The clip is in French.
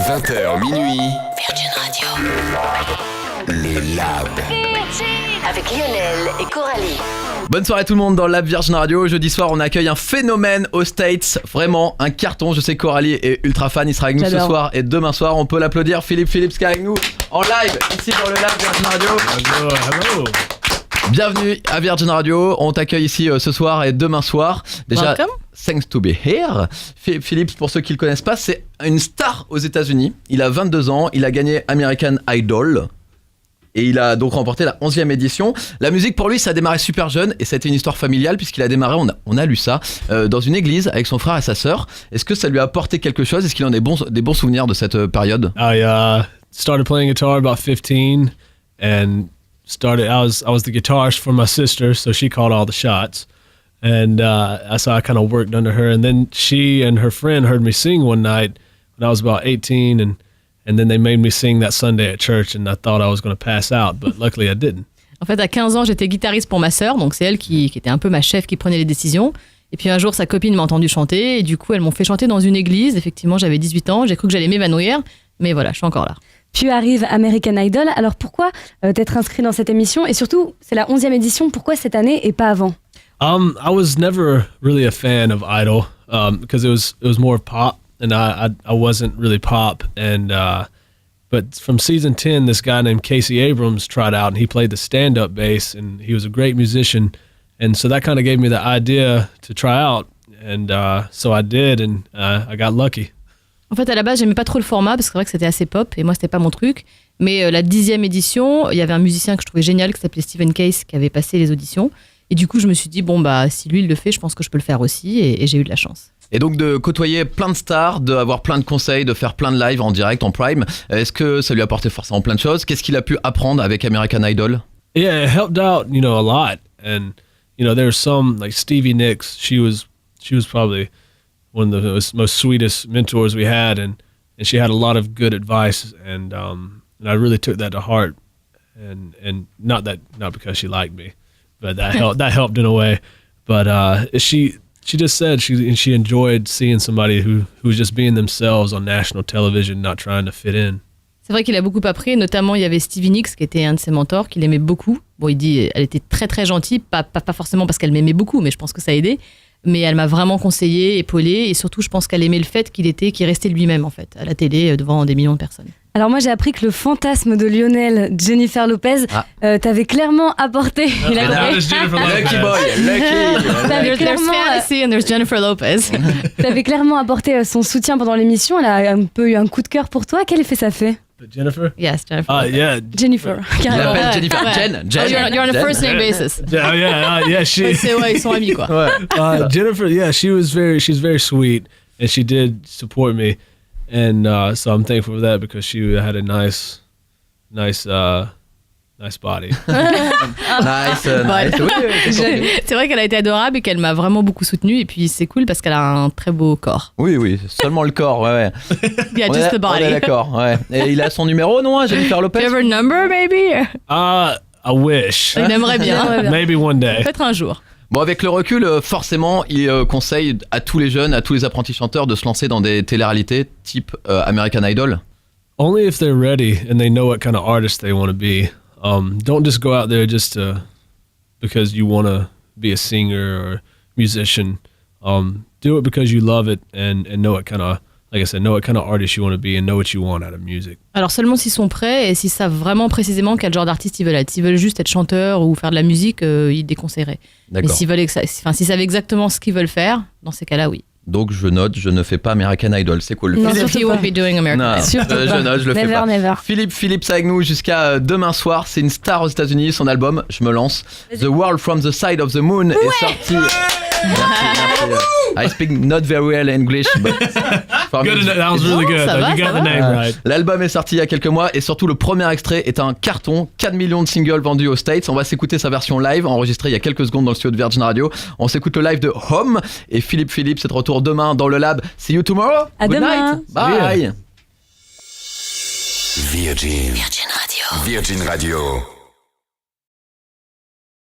20h minuit. Virgin Radio. Le Lab. Avec Lionel et Coralie. Bonne soirée tout le monde dans Lab Virgin Radio. Jeudi soir, on accueille un phénomène aux States. Vraiment un carton. Je sais que Coralie est ultra fan. Il sera avec nous ce soir et demain soir. On peut l'applaudir. Philippe Phillips qui est avec nous en live ici dans le Lab Virgin Radio. Hello. Bienvenue à Virgin Radio. On t'accueille ici ce soir et demain soir. Déjà, Welcome. thanks to be here. Philippe, pour ceux qui le connaissent pas, c'est une star aux États-Unis. Il a 22 ans. Il a gagné American Idol. Et il a donc remporté la 11e édition. La musique pour lui, ça a démarré super jeune et ça a été une histoire familiale puisqu'il a démarré, on a lu ça, dans une église avec son frère et sa sœur. Est-ce que ça lui a apporté quelque chose? Est-ce qu'il en a des bons souvenirs de cette période? I started playing guitar about 15 and I was the guitarist for my sister, so she called all the shots. And so I kind of worked under her. And then she and her friend heard me sing one night when I was about 18 and then they made me sing that Sunday at church and I thought I was going to pass out, but luckily I didn't. En fait, à 15 ans, j'étais guitariste pour ma sœur, donc c'est elle qui était un peu ma chef, qui prenait les décisions. Et puis un jour, sa copine m'a entendu chanter, et du coup, elles m'ont fait chanter dans une église. Effectivement, j'avais 18 ans, j'ai cru que j'allais m'évanouir, mais voilà, je suis encore là. Puis arrive American Idol, alors pourquoi t'être inscrit dans cette émission? Et surtout, c'est la 11e édition, pourquoi cette année et pas avant? I was never really a fan of Idol because it was more pop. And I wasn't really pop, and but from season 10, this guy named Casey Abrams tried out, and he played the stand-up bass, and he was a great musician, and so that kind of gave me the idea to try out, and so I did, and I got lucky. En fait, à la base, j'aimais pas trop le format parce que c'est vrai que c'était assez pop et moi, c'était pas mon truc. Mais la 10e édition, il y avait un musicien que je trouvais génial qui s'appelait Stephen Case qui avait passé les auditions. Et du coup, je me suis dit, bon, bah, si lui, il le fait, je pense que je peux le faire aussi. Et j'ai eu de la chance. Et donc de côtoyer plein de stars, d'avoir plein de conseils, de faire plein de lives en direct, en prime, est-ce que ça lui a apporté forcément plein de choses? Qu'est-ce qu'il a pu apprendre avec American Idol? Yeah, it helped out, a lot. And, there's some, like Stevie Nicks, she was probably one of the most sweetest mentors we had, and she had a lot of good advice, and I really took that to heart, and not because she liked me, but that helped in a way. But she just said she enjoyed seeing somebody who was just being themselves on national television, not trying to fit in. C'est vrai qu'il a beaucoup appris, notamment il y avait Stevie Nicks qui était un de ses mentors, qu'il aimait beaucoup. Bon, il dit elle était très très gentille, pas forcément parce qu'elle m'aimait beaucoup, mais je pense que ça a aidé. Mais elle m'a vraiment conseillé, épaulé, et surtout je pense qu'elle aimait le fait qu'il restait lui-même en fait, à la télé devant des millions de personnes. Alors moi j'ai appris que le fantasme de Lionel, Jennifer Lopez, t'avais clairement apporté. Lucky boy, lucky. There's fantasy and there's Jennifer Lopez. T'avais clairement apporté son soutien pendant l'émission. Elle a un peu eu un coup de cœur pour toi. Quel effet ça fait? Jennifer? Yes, Jennifer. Yeah. Jennifer. Il l'appelle Jennifer. Ouais. Jen. You're on a first name basis. Yeah. Ils sont amis quoi. Jennifer, yeah, she's very sweet, and she did support me, and so I'm thankful for that because she had a nice body. Nice. C'est vrai qu'elle a été adorable et qu'elle m'a vraiment beaucoup soutenue, et puis c'est cool parce qu'elle a un très beau corps. Oui, seulement le corps, ouais. Yeah, just the body. On est d'accord, ouais. Et il a son numéro, non, Jennifer Lopez? Do you have her number, maybe? I wish. Il aimerait bien. Maybe one day. Peut-être un jour. Bon, avec le recul, forcément, il conseille à tous les jeunes, à tous les apprentis chanteurs de se lancer dans des téléréalités type American Idol. Only if they're ready and they know what kind of artist they want to be. Don't just go out there just because you want to be a singer or musician. Do it because you love it and know what kind of, like I said, know what kind of artist you want to be and know what you want out of music. Alors seulement s'ils sont prêts et s'ils savent vraiment précisément quel genre d'artiste ils veulent être. S'ils veulent juste être chanteur ou faire de la musique, ils déconseilleraient. D'accord. Mais s'ils savent exactement ce qu'ils veulent faire, dans ces cas-là, oui. Donc je note, je ne fais pas American Idol, c'est cool. Non, If you won't be doing American Idol. Je note, je le fais pas. Never. Philippe avec nous jusqu'à demain soir. C'est une star aux États-Unis. Son album, je me lance. The World from the Side of the Moon est sorti. Merci. I speak not very well English, but Good, that was really good. Ça va, You got the name right. L'album est sorti il y a quelques mois et surtout le premier extrait est un carton. 4 millions de singles vendus aux States. On va s'écouter sa version live enregistrée il y a quelques secondes dans le studio de Virgin Radio. On s'écoute le live de Home et Philippe, c'est de retour demain dans le Lab. See you tomorrow. À Good demain. night. Bye. Virgin Radio.